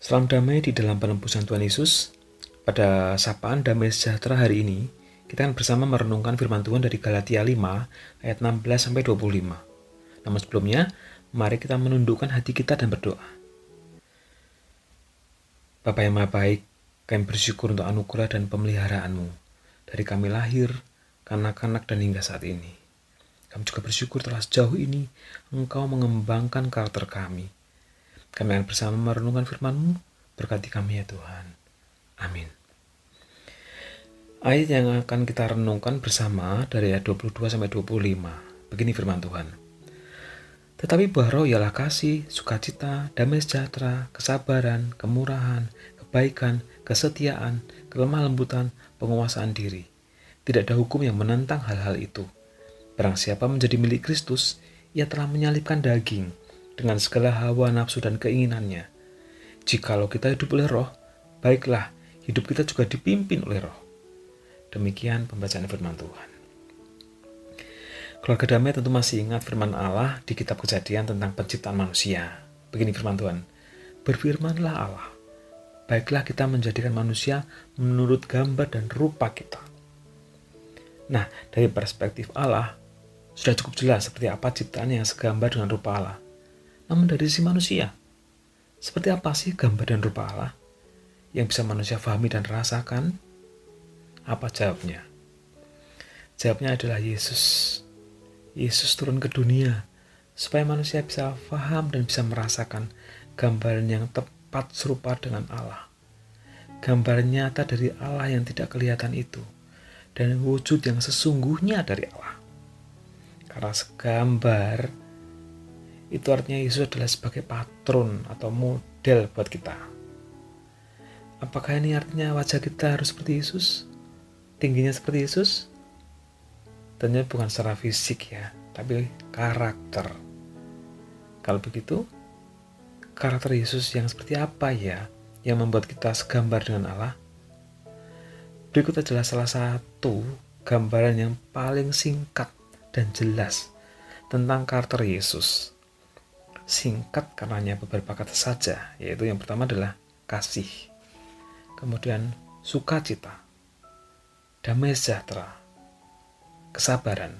Salam damai di dalam penebusan Tuhan Yesus. Pada sapaan damai sejahtera hari ini, kita akan bersama merenungkan firman Tuhan dari Galatia 5 ayat 16 sampai 25. Namun sebelumnya, mari kita menundukkan hati kita dan berdoa. Bapa yang Maha Baik, kami bersyukur untuk anugerah dan pemeliharaan-Mu dari kami lahir, kanak-kanak dan hingga saat ini. Kami juga bersyukur telah sejauh ini Engkau mengembangkan karakter kami. Kami akan bersama merenungkan firman-Mu, berkati kami ya Tuhan. Amin. Ayat yang akan kita renungkan bersama dari ayat 22 sampai 25. Begini firman Tuhan. Tetapi buah roh ialah kasih, sukacita, damai sejahtera, kesabaran, kemurahan, kebaikan, kesetiaan, kelemah lembutan, penguasaan diri. Tidak ada hukum yang menentang hal-hal itu. Barang siapa menjadi milik Kristus, ia telah menyalibkan daging dengan segala hawa nafsu dan keinginannya. Jikalau kita hidup oleh roh, baiklah hidup kita juga dipimpin oleh roh. Demikian pembacaan firman Tuhan. Keluarga damai tentu masih ingat firman Allah di kitab Kejadian tentang penciptaan manusia. Begini firman Tuhan, berfirmanlah Allah, baiklah kita menjadikan manusia menurut gambar dan rupa kita. Nah, dari perspektif Allah, sudah cukup jelas seperti apa ciptaan yang segambar dengan rupa Allah. Namun dari sisi manusia, seperti apa sih gambar dan rupa Allah yang bisa manusia pahami dan rasakan? Apa jawabnya? Jawabnya adalah Yesus. Yesus turun ke dunia supaya manusia bisa paham dan bisa merasakan gambaran yang tepat serupa dengan Allah. Gambar nyata dari Allah yang tidak kelihatan itu dan wujud yang sesungguhnya dari Allah. Karena segambar itu artinya Yesus adalah sebagai patron atau model buat kita. Apakah ini artinya wajah kita harus seperti Yesus? Tingginya seperti Yesus? Tentunya bukan secara fisik ya, tapi karakter. Kalau begitu, karakter Yesus yang seperti apa ya yang membuat kita segambar dengan Allah? Berikut adalah salah satu gambaran yang paling singkat dan jelas tentang karakter Yesus. Singkat karena hanya beberapa kata saja, yaitu yang pertama adalah kasih, kemudian sukacita, damai sejahtera, kesabaran,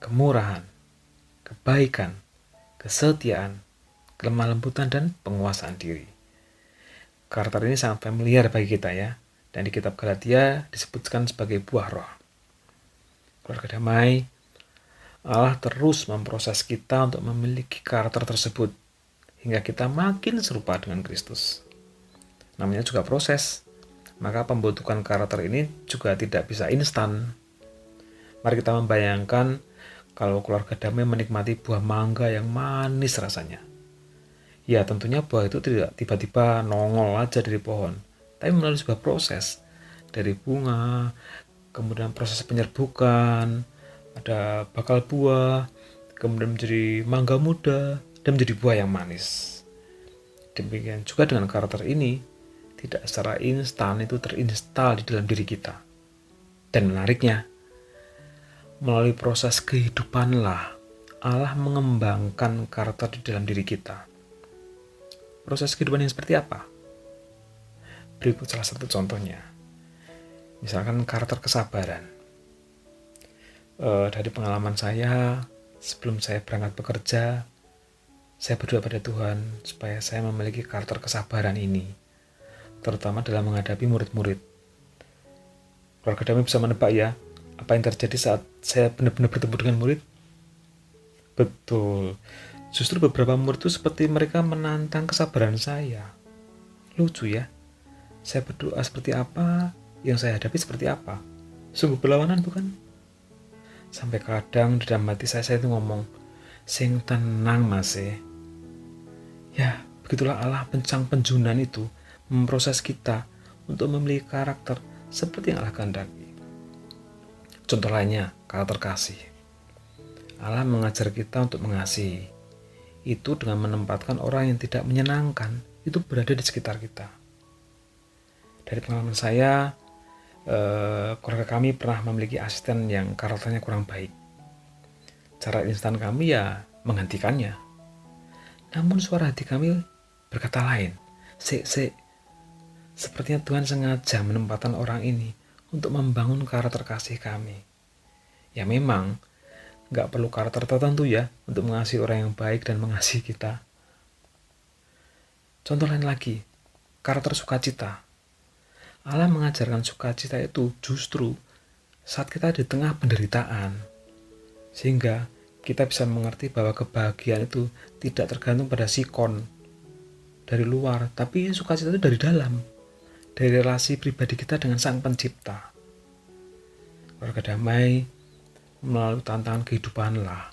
kemurahan, kebaikan, kesetiaan, kelemah lembutan, dan penguasaan diri. Karakter ini sangat familiar bagi kita ya, dan di kitab Galatia disebutkan sebagai buah roh. Keluarga damai, Allah terus memproses kita untuk memiliki karakter tersebut hingga kita makin serupa dengan Kristus. Namanya juga proses, maka pembentukan karakter ini juga tidak bisa instan. Mari kita membayangkan kalau keluarga damai menikmati buah mangga yang manis rasanya. Ya tentunya buah itu tidak tiba-tiba nongol aja dari pohon, tapi melalui sebuah proses dari bunga, kemudian proses penyerbukan, ada bakal buah, kemudian menjadi mangga muda, dan menjadi buah yang manis. Demikian juga dengan karakter ini, tidak secara instan itu terinstal di dalam diri kita. Dan menariknya, melalui proses kehidupanlah Allah mengembangkan karakter di dalam diri kita. Proses kehidupan yang seperti apa? Berikut salah satu contohnya. Misalkan karakter kesabaran. Dari pengalaman saya, sebelum saya berangkat bekerja, saya berdoa pada Tuhan supaya saya memiliki karakter kesabaran ini, terutama dalam menghadapi murid-murid. Keluarga damai bisa menebak ya, apa yang terjadi saat saya benar-benar bertemu dengan murid? Betul, justru beberapa murid itu seperti mereka menantang kesabaran saya. Lucu ya, saya berdoa seperti apa, yang saya hadapi seperti apa. Sungguh berlawanan bukan? Sampai kadang di dalam hati saya itu ngomong, sing tenang mas ya, begitulah Allah pencang penjunan itu memproses kita untuk memiliki karakter seperti yang Allah kehendaki. Contoh lainnya, karakter kasih. Allah mengajar kita untuk mengasihi. Itu dengan menempatkan orang yang tidak menyenangkan itu berada di sekitar kita. Dari pengalaman saya, keluarga kami pernah memiliki asisten yang karakternya kurang baik. Cara instan kami ya menghentikannya. Namun suara hati kami berkata lain. Sik. Sepertinya Tuhan sengaja menempatkan orang ini untuk membangun karakter kasih kami. Ya memang, gak perlu karakter tertentu ya untuk mengasihi orang yang baik dan mengasihi kita. Contoh lain lagi, karakter sukacita. Allah mengajarkan sukacita itu justru saat kita di tengah penderitaan. Sehingga kita bisa mengerti bahwa kebahagiaan itu tidak tergantung pada sikon dari luar, tapi sukacita itu dari dalam, dari relasi pribadi kita dengan Sang Pencipta. Keluarga damai, melalui tantangan kehidupanlah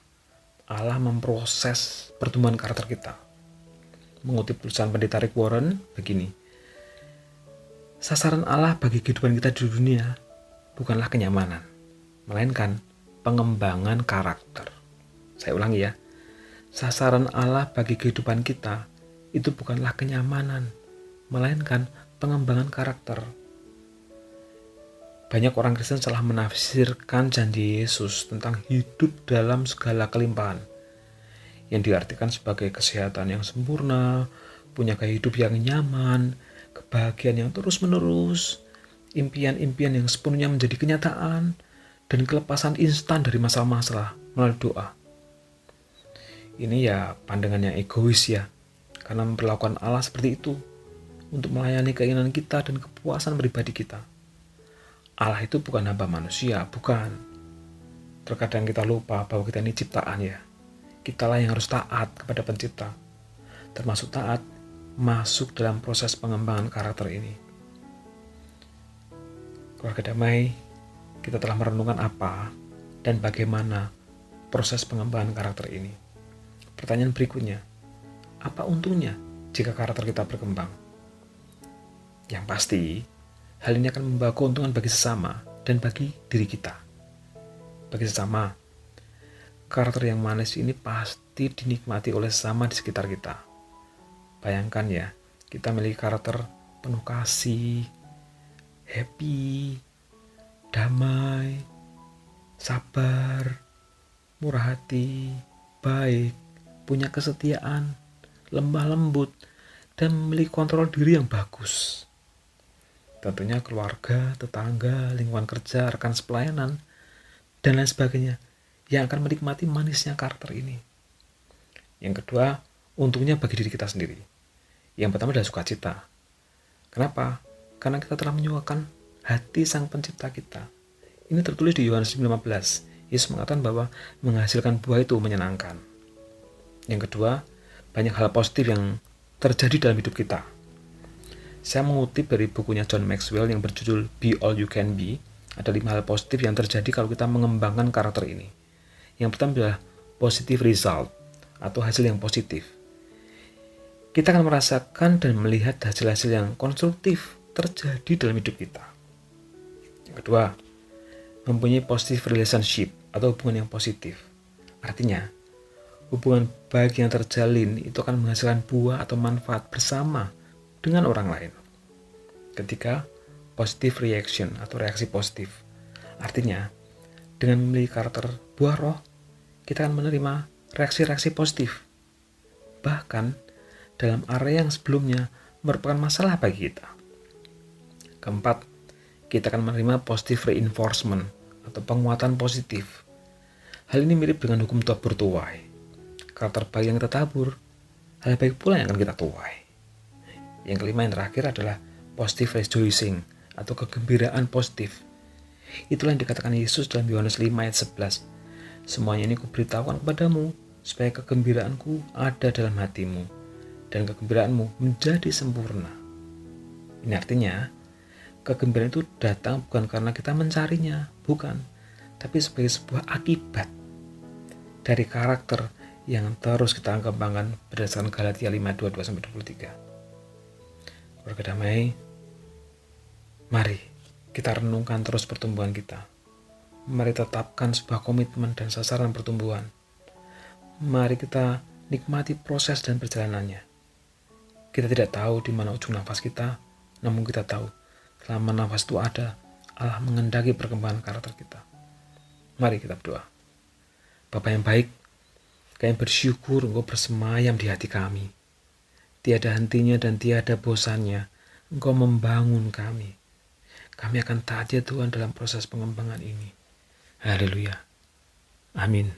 Allah memproses pertumbuhan karakter kita. Mengutip tulisan Pendeta Rick Warren begini, sasaran Allah bagi kehidupan kita di dunia bukanlah kenyamanan, melainkan pengembangan karakter. Saya ulangi ya, sasaran Allah bagi kehidupan kita itu bukanlah kenyamanan, melainkan pengembangan karakter. Banyak orang Kristen salah menafsirkan janji Yesus tentang hidup dalam segala kelimpahan, yang diartikan sebagai kesehatan yang sempurna, punya gaya hidup yang nyaman, kebahagiaan yang terus-menerus, impian-impian yang sepenuhnya menjadi kenyataan, dan kelepasan instan dari masalah-masalah melalui doa. Ini ya pandangan yang egois ya, karena memperlakukan Allah seperti itu untuk melayani keinginan kita dan kepuasan pribadi kita. Allah itu bukan hamba manusia, bukan. Terkadang kita lupa bahwa kita ini ciptaan ya. Kitalah yang harus taat kepada pencipta. Termasuk taat masuk dalam proses pengembangan karakter ini. Keluarga damai, kita telah merenungkan apa dan bagaimana proses pengembangan karakter ini. Pertanyaan berikutnya, apa untungnya jika karakter kita berkembang? Yang pasti, hal ini akan membawa keuntungan bagi sesama dan bagi diri kita. Bagi sesama, karakter yang manis ini pasti dinikmati oleh sesama di sekitar kita. Bayangkan ya, kita memiliki karakter penuh kasih, happy, damai, sabar, murah hati, baik, punya kesetiaan, lemah lembut, dan memiliki kontrol diri yang bagus. Tentunya keluarga, tetangga, lingkungan kerja, rekan sepelayanan, dan lain sebagainya yang akan menikmati manisnya karakter ini. Yang kedua, untungnya bagi diri kita sendiri. Yang pertama adalah sukacita. Kenapa? Karena kita telah menyuakan hati Sang Pencipta kita. Ini tertulis di Yohanes 15. Yesus mengatakan bahwa menghasilkan buah itu menyenangkan. Yang kedua, banyak hal positif yang terjadi dalam hidup kita. Saya mengutip dari bukunya John Maxwell yang berjudul Be All You Can Be. Ada 5 hal positif yang terjadi kalau kita mengembangkan karakter ini. Yang pertama adalah positive result atau hasil yang positif. Kita akan merasakan dan melihat hasil-hasil yang konstruktif terjadi dalam hidup kita. Yang kedua, mempunyai positive relationship atau hubungan yang positif. Artinya, hubungan baik yang terjalin itu akan menghasilkan buah atau manfaat bersama dengan orang lain. Ketiga, positive reaction atau reaksi positif. Artinya, dengan memiliki karakter buah roh, kita akan menerima reaksi-reaksi positif. Bahkan, dalam area yang sebelumnya merupakan masalah bagi kita. Keempat, kita akan menerima positive reinforcement atau penguatan positif. Hal ini mirip dengan hukum tabur tuai. Karakter baik yang kita tabur, hal baik pula yang akan kita tuai. Yang kelima yang terakhir adalah positive rejoicing atau kegembiraan positif. Itulah yang dikatakan Yesus dalam Yohanes 5 ayat 11. Semuanya ini kuberitahukan kepadamu supaya kegembiraanku ada dalam hatimu dan kegembiraanmu menjadi sempurna. Ini artinya kegembiraan itu datang bukan karena kita mencarinya, bukan, tapi sebagai sebuah akibat dari karakter yang terus kita kembangkan berdasarkan Galatia 5:22-23. Keluarga damai, mari kita renungkan terus pertumbuhan kita. Mari tetapkan sebuah komitmen dan sasaran pertumbuhan. Mari kita nikmati proses dan perjalanannya. Kita tidak tahu di mana ujung nafas kita, namun kita tahu selama nafas itu ada, Allah mengendaki perkembangan karakter kita. Mari kita berdoa. Bapa yang baik, kami bersyukur Engkau bersemayam di hati kami. tiada hentinya dan tiada bosannya Engkau membangun kami. Kami akan taat ya Tuhan dalam proses pengembangan ini. Haleluya. Amin.